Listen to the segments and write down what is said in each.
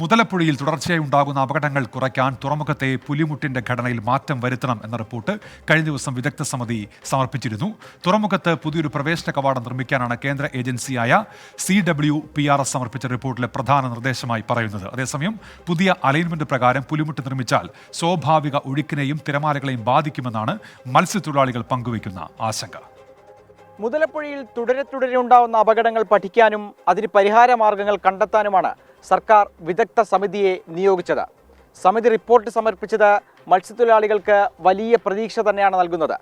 മുതലപ്പുഴയിൽ തുടർച്ചയായി ഉണ്ടാകുന്ന അപകടങ്ങൾ കുറയ്ക്കാൻ തുറമുഖത്തെ പുലിമുട്ടിന്റെ ഘടനയിൽ മാറ്റം വരുത്തണം എന്ന റിപ്പോർട്ട് കഴിഞ്ഞ ദിവസം വിദഗ്ധ സമിതി സമർപ്പിച്ചിരുന്നു. തുറമുഖത്ത് പുതിയൊരു പ്രവേശന കവാടം നിർമ്മിക്കാനാണ് കേന്ദ്ര ഏജൻസിയായ CWPRS സമർപ്പിച്ച റിപ്പോർട്ടിലെ പ്രധാന നിർദ്ദേശമായി പറയുന്നത്. അതേസമയം പുതിയ അലൈൻമെന്റ് പ്രകാരം പുലിമുട്ട് നിർമ്മിച്ചാൽ സ്വാഭാവിക ഒഴുക്കിനെയും തിരമാലകളെയും ബാധിക്കുമെന്നാണ് മത്സ്യത്തൊഴിലാളികൾ പങ്കുവയ്ക്കുന്ന ആശങ്ക. മുതലപ്പുഴയിൽ തുടരെ ഉണ്ടാവുന്ന അപകടങ്ങൾ പഠിക്കാനും അതിന് പരിഹാര മാർഗങ്ങൾ കണ്ടെത്താനുമാണ് സർക്കാർ വിദഗ്ധ സമിതിയെ നിയോഗിച്ചത്. സമിതി റിപ്പോർട്ട് സമർപ്പിച്ചത് മത്സ്യത്തൊഴിലാളികൾക്ക് വലിയ പ്രതീക്ഷ തന്നെയാണ് നൽകുന്നത്.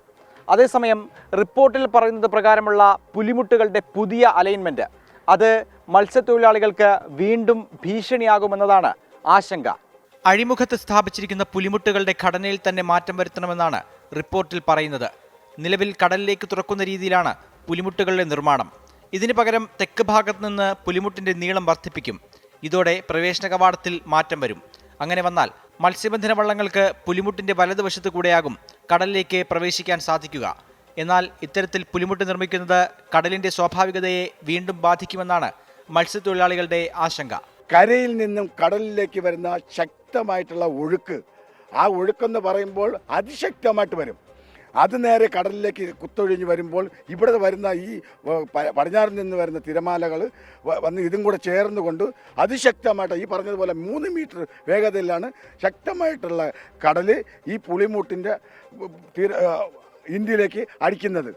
അതേസമയം റിപ്പോർട്ടിൽ പറയുന്നത് പ്രകാരമുള്ള പുലിമുട്ടുകളുടെ പുതിയ അലൈൻമെന്റ് അത് മത്സ്യത്തൊഴിലാളികൾക്ക് വീണ്ടും ഭീഷണിയാകുമെന്നതാണ് ആശങ്ക. അഴിമുഖത്ത് സ്ഥാപിച്ചിരിക്കുന്ന പുലിമുട്ടുകളുടെ ഘടനയിൽ തന്നെ മാറ്റം വരുത്തണമെന്നാണ് റിപ്പോർട്ടിൽ പറയുന്നത്. നിലവിൽ കടലിലേക്ക് തുറക്കുന്ന രീതിയിലാണ് പുലിമുട്ടുകളുടെ നിർമ്മാണം. ഇതിനു പകരം തെക്ക് ഭാഗത്ത് നിന്ന് പുലിമുട്ടിന്റെ നീളം വർദ്ധിപ്പിക്കും. ഇതോടെ പ്രവേശന കവാടത്തിൽ മാറ്റം വരും. അങ്ങനെ വന്നാൽ മത്സ്യബന്ധന വള്ളങ്ങൾക്ക് പുലിമുട്ടിന്റെ വലതുവശത്തു കൂടെയാകും കടലിലേക്ക് പ്രവേശിക്കാൻ സാധിക്കുക. എന്നാൽ ഇത്തരത്തിൽ പുലിമുട്ട് നിർമ്മിക്കുന്നത് കടലിന്റെ സ്വാഭാവികതയെ വീണ്ടും ബാധിക്കുമെന്നാണ് മത്സ്യത്തൊഴിലാളികളുടെ ആശങ്ക. കരയിൽ നിന്നും കടലിലേക്ക് വരുന്ന ശക്തമായിട്ടുള്ള ഒഴുക്ക്, ആ ഒഴുക്കെന്ന് പറയുമ്പോൾ അതിശക്തമായിട്ട് വരും. അത് നേരെ കടലിലേക്ക് കുത്തൊഴിഞ്ഞ് വരുമ്പോൾ ഇവിടെ വരുന്ന ഈ പടിഞ്ഞാറിൽ നിന്ന് വരുന്ന തിരമാലകൾ വന്ന് ഇതും കൂടെ ചേർന്നുകൊണ്ട് അതിശക്തമായിട്ട് ഈ പറഞ്ഞതുപോലെ 3 മീറ്റർ വേഗതയിലാണ് ശക്തമായിട്ടുള്ള കടൽ ഈ പുലിമുട്ടിൻ്റെ ഇന്ത്യയിലേക്ക് അടിക്കുന്നത്.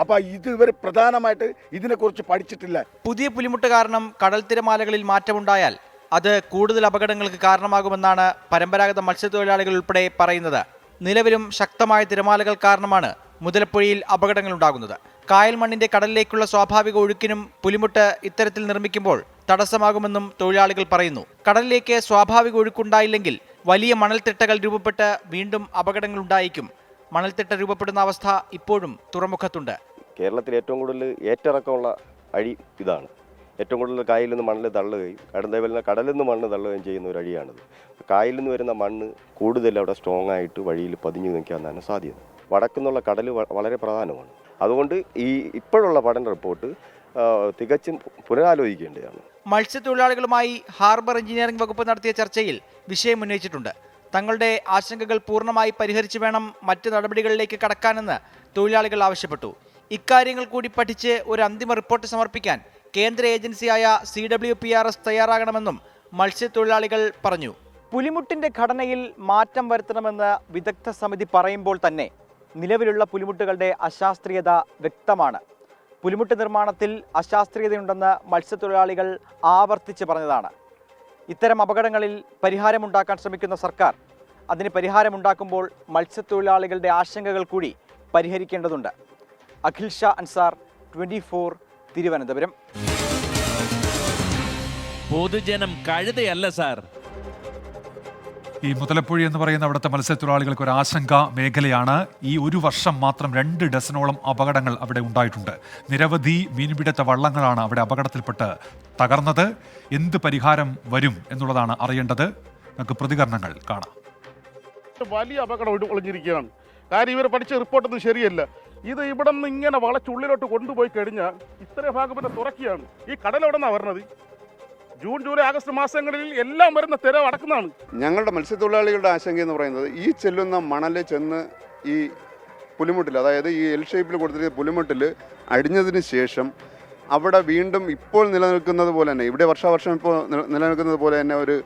അപ്പോൾ ഇവർ പ്രധാനമായിട്ട് ഇതിനെക്കുറിച്ച് പഠിച്ചിട്ടില്ല. പുതിയ പുലിമുട്ട് കാരണം കടൽ തിരമാലകളിൽ മാറ്റമുണ്ടായാൽ അത് കൂടുതൽ അപകടങ്ങൾക്ക് കാരണമാകുമെന്നാണ് പരമ്പരാഗത മത്സ്യത്തൊഴിലാളികൾ ഉൾപ്പെടെ പറയുന്നത്. നിലവിലും ശക്തമായ തിരമാലകൾ കാരണമാണ് മുതലപ്പുഴയിൽ അപകടങ്ങൾ ഉണ്ടാകുന്നത്. കായൽ മണ്ണിന്റെ കടലിലേക്കുള്ള സ്വാഭാവിക ഒഴുക്കിനും പുലിമുട്ട് ഇത്തരത്തിൽ നിർമ്മിക്കുമ്പോൾ തടസ്സമാകുമെന്നും തൊഴിലാളികൾ പറയുന്നു. കടലിലേക്ക് സ്വാഭാവിക ഒഴുക്കുണ്ടായില്ലെങ്കിൽ വലിയ മണൽത്തിട്ടകൾ രൂപപ്പെട്ട് വീണ്ടും അപകടങ്ങൾ ഉണ്ടായേക്കും. മണൽത്തിട്ട രൂപപ്പെടുന്ന അവസ്ഥ ഇപ്പോഴും തുറമുഖത്തുണ്ട്. കേരളത്തിൽ ഏറ്റവും കൂടുതൽ ഏറ്റിറക്കമുള്ള അഴി ഇതാണ്. ഏറ്റവും കൂടുതൽ കായലിൽ നിന്ന് മണ്ണിൽ തള്ളുകയും കടലിൽ നിന്ന് മണ്ണ് തള്ളുകയും ചെയ്യുന്ന ഒരു അഴിയാണിത്. കായലിൽ നിന്ന് വരുന്ന മണ്ണ് കൂടുതൽ അവിടെ സ്ട്രോങ് ആയിട്ട് വഴിയിൽ പതിഞ്ഞു നിൽക്കാനാണ് സാധ്യത. വടക്കുന്നുള്ള കടൽ വളരെ പ്രധാനമാണ്. അതുകൊണ്ട് ഈ ഇപ്പോഴുള്ള പഠന റിപ്പോർട്ട് തികച്ചും പുനരാലോചിക്കേണ്ടതാണ്. മത്സ്യത്തൊഴിലാളികളുമായി ഹാർബർ എഞ്ചിനീയറിംഗ് വകുപ്പ് നടത്തിയ ചർച്ചയിൽ വിഷയം ഉന്നയിച്ചിട്ടുണ്ട്. തങ്ങളുടെ ആശങ്കകൾ പൂർണ്ണമായി പരിഹരിച്ചു വേണം മറ്റ് നടപടികളിലേക്ക് കടക്കാനെന്ന് തൊഴിലാളികൾ ആവശ്യപ്പെട്ടു. ഇക്കാര്യങ്ങൾ കൂടി പഠിച്ച് ഒരു അന്തിമ റിപ്പോർട്ട് സമർപ്പിക്കാൻ കേന്ദ്ര ഏജൻസിയായ CWPRS തയ്യാറാകണമെന്നും മത്സ്യത്തൊഴിലാളികൾ പറഞ്ഞു. പുലിമുട്ടിന്റെ ഘടനയിൽ മാറ്റം വരുത്തണമെന്ന് വിദഗ്ധ സമിതി പറയുമ്പോൾ തന്നെ നിലവിലുള്ള പുലിമുട്ടുകളുടെ അശാസ്ത്രീയത വ്യക്തമാണ്. പുലിമുട്ട് നിർമ്മാണത്തിൽ അശാസ്ത്രീയതയുണ്ടെന്ന് മത്സ്യത്തൊഴിലാളികൾ ആവർത്തിച്ച് പറഞ്ഞതാണ്. ഇത്തരം അപകടങ്ങളിൽ പരിഹാരമുണ്ടാക്കാൻ ശ്രമിക്കുന്ന സർക്കാർ അതിന് പരിഹാരമുണ്ടാക്കുമ്പോൾ മത്സ്യത്തൊഴിലാളികളുടെ ആശങ്കകൾ കൂടി പരിഹരിക്കേണ്ടതുണ്ട്. അഖിൽ ഷാ അൻസാർ, 24, തിരുവനന്തപുരം. പൊതുജനം കഴുതയല്ല സാർ. ഈ മുതലപ്പുഴ എന്ന് പറയുന്ന അവിടുത്തെ മത്സ്യത്തൊഴിലാളികൾക്ക് ഒരു ആശങ്ക മേഖലയാണ്. ഈ ഒരു വർഷം മാത്രം 2 ഡസനോളം അപകടങ്ങൾ അവിടെ ഉണ്ടായിട്ടുണ്ട്. നിരവധി മീൻപിടുത്ത വള്ളങ്ങളാണ് അവിടെ അപകടത്തിൽപ്പെട്ട് തകർന്നത്. എന്ത് പരിഹാരം വരും എന്നുള്ളതാണ് അറിയേണ്ടത്. നമുക്ക് പ്രതികരണങ്ങൾ കാണാം. വലിയ അപകടം ഒളിഞ്ഞിരിക്കുകയാണ്. കാര്യം ഇവർ പഠിച്ച റിപ്പോർട്ടൊന്നും ശരിയല്ല. ഇത് ഇവിടെ നിന്ന് ഇങ്ങനെ വളച്ചുള്ളിലോട്ട് കൊണ്ടുപോയി കഴിഞ്ഞാൽ ഇത്രയും ഭാഗം പിന്നെ തുറക്കുകയാണ്. ഈ കടലെവിടെ നിന്നാണ് വരുന്നത്? ജൂൺ, ജൂലൈ, ആഗസ്റ്റ് മാസങ്ങളിൽ എല്ലാം വരുന്ന തിര അടക്കുന്നതാണ്. ഞങ്ങളുടെ മത്സ്യത്തൊഴിലാളികളുടെ ആശങ്ക എന്ന് പറയുന്നത് ഈ ചെല്ലുന്ന മണൽ ചെന്ന് ഈ പുലിമുട്ടിൽ, അതായത് ഈ എൽ ഷേപ്പിൽ കൊടുത്തിരിക്കുന്ന പുലിമുട്ടിൽ അടിഞ്ഞതിന് ശേഷം അവിടെ വീണ്ടും ഇപ്പോൾ നിലനിൽക്കുന്നത് പോലെ തന്നെ, ഇവിടെ വർഷാവർഷം ഇപ്പോൾ നിലനിൽക്കുന്നത് പോലെ തന്നെ ഒരു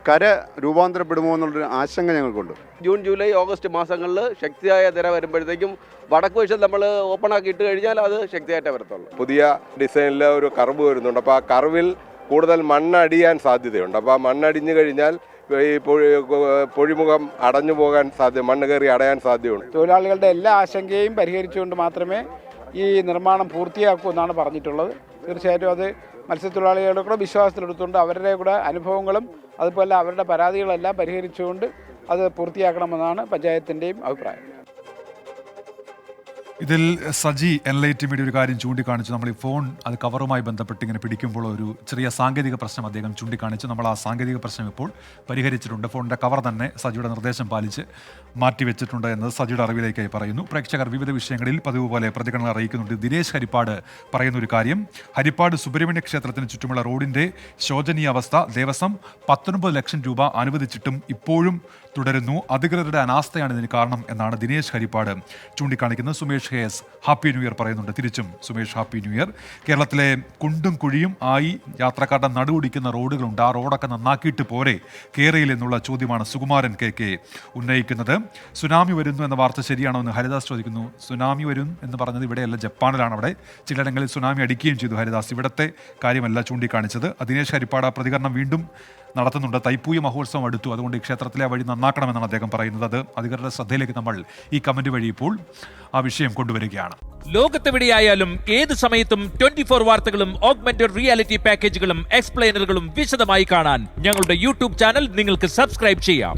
കര രൂപാന്തരപ്പെടുമോ എന്നുള്ളൊരു ആശങ്ക ഞങ്ങൾക്കുണ്ട്. ജൂൺ, ജൂലൈ, ഓഗസ്റ്റ് മാസങ്ങളിൽ ശക്തിയായ തിര വരുമ്പോഴത്തേക്കും വടക്ക് വശം നമ്മൾ ഓപ്പൺ ആക്കി ഇട്ട് കഴിഞ്ഞാൽ അത് ശക്തിയായിട്ടേ വരത്തുള്ളൂ. പുതിയ ഡിസൈനിൽ ഒരു കർവ് വരുന്നുണ്ട്. അപ്പോൾ ആ കർവിൽ കൂടുതൽ മണ്ണടിയാൻ സാധ്യതയുണ്ട്. അപ്പോൾ ആ മണ്ണടിഞ്ഞു കഴിഞ്ഞാൽ ഈ പൊഴിമുഖം അടഞ്ഞു പോകാൻ മണ്ണ് കയറി അടയാൻ സാധ്യതയുണ്ട്. തൊഴിലാളികളുടെ എല്ലാ ആശങ്കയും പരിഹരിച്ചുകൊണ്ട് മാത്രമേ ഈ നിർമ്മാണം പൂർത്തിയാക്കൂ എന്നാണ് പറഞ്ഞിട്ടുള്ളത്. തീർച്ചയായിട്ടും അത് മത്സ്യത്തൊഴിലാളികളുടെ കൂടെ വിശ്വാസത്തിലെടുത്തുകൊണ്ട് അവരുടെ കൂടെ അനുഭവങ്ങളും അതുപോലെ അവരുടെ പരാതികളെല്ലാം പരിഹരിച്ചുകൊണ്ട് അത് പൂർത്തിയാക്കണമെന്നാണ് പഞ്ചായത്തിൻ്റെയും അഭിപ്രായം. ഇതിൽ സജി എൻലൈറ്റ് മീഡിയ ഒരു കാര്യം ചൂണ്ടിക്കാണിച്ചു. നമ്മൾ ഈ ഫോൺ അത് കവറുമായി ബന്ധപ്പെട്ട് ഇങ്ങനെ പിടിക്കുമ്പോൾ ഒരു ചെറിയ സാങ്കേതിക പ്രശ്നം അദ്ദേഹം ചൂണ്ടിക്കാണിച്ചു. നമ്മൾ ആ സാങ്കേതിക പ്രശ്നം ഇപ്പോൾ പരിഹരിച്ചിട്ടുണ്ട്. ഫോണിൻ്റെ കവർ തന്നെ സജിയുടെ നിർദ്ദേശം പാലിച്ച് മാറ്റിവെച്ചിട്ടുണ്ട് എന്നത് സജിയുടെ അറിവിലേക്കായി പറയുന്നു. പ്രേക്ഷകർ വിവിധ വിഷയങ്ങളിൽ പതിവ് പോലെ പ്രതികരണങ്ങൾ അറിയിക്കുന്നുണ്ട്. ദിനേശ് ഹരിപ്പാട് പറയുന്ന ഒരു കാര്യം, ഹരിപ്പാട് സുബ്രഹ്മണ്യ ക്ഷേത്രത്തിന് ചുറ്റുമുള്ള റോഡിൻ്റെ ശോചനീയ അവസ്ഥ, ദേവസ്വം 19 ലക്ഷം രൂപ അനുവദിച്ചിട്ടും ഇപ്പോഴും തുടരുന്നു. അധികൃതരുടെ അനാസ്ഥയാണ് ഇതിന് കാരണം എന്നാണ് ദിനേശ് ഹരിപ്പാട് ചൂണ്ടിക്കാണിക്കുന്നത്. Sumesh Hayes happy new year പറയുന്നുണ്ട്. തിരിച്ചും സുമേഷ് ഹാപ്പി ന്യൂ ഇയർ. കേരളത്തിലെ കുണ്ടും കുഴിയും ആയി യാത്രക്കാരുടെ നടുപിടിക്കുന്ന റോഡുകളുണ്ട്. ആ റോഡൊക്കെ നന്നാക്കിയിട്ട് പോരെ കേരയിൽ എന്നുള്ള ചോദ്യമാണ് സുകുമാരൻ കെ ഉന്നയിക്കുന്നത്. സുനാമി വരുന്നു എന്ന വാർത്ത ശരിയാണോ എന്ന് ഹരിദാസ് ചോദിക്കുന്നു. സുനാമി വരും എന്ന് പറഞ്ഞത് ഇവിടെയല്ല, ജപ്പാനിലാണ്. അവിടെ ചിലയിടങ്ങളിൽ സുനാമി അടിക്കുകയും ചെയ്തു ഹരിദാസ്. ഇവിടുത്തെ കാര്യമല്ല ചൂണ്ടിക്കാണിച്ചത്. ദിനേശ് ഹരിപ്പാട് പ്രതികരണം വീണ്ടും നടത്തുന്നുണ്ട്. തൈപ്പൂയ മഹോത്സവം അടുത്തു, അതുകൊണ്ട് ഈ ക്ഷേത്രത്തിലെ വഴി നന്നാക്കണമെന്നാണ് അദ്ദേഹം പറയുന്നത്. അത് അധികൃതരുടെ ശ്രദ്ധയിലേക്ക് നമ്മൾ ഈ കമന്റ് വഴി ഇപ്പോൾ ആ വിഷയം കൊണ്ടുവരികയാണ്. ലോകത്തെവിടെയായാലും ഏത് സമയത്തും 24 വാർത്തകളും ഓഗ്മെന്റഡ് റിയാലിറ്റി പാക്കേജുകളും എക്സ്പ്ലെയിനറുകളും വിശദമായി കാണാൻ ഞങ്ങളുടെ യൂട്യൂബ് ചാനൽ നിങ്ങൾക്ക് സബ്സ്ക്രൈബ് ചെയ്യാം.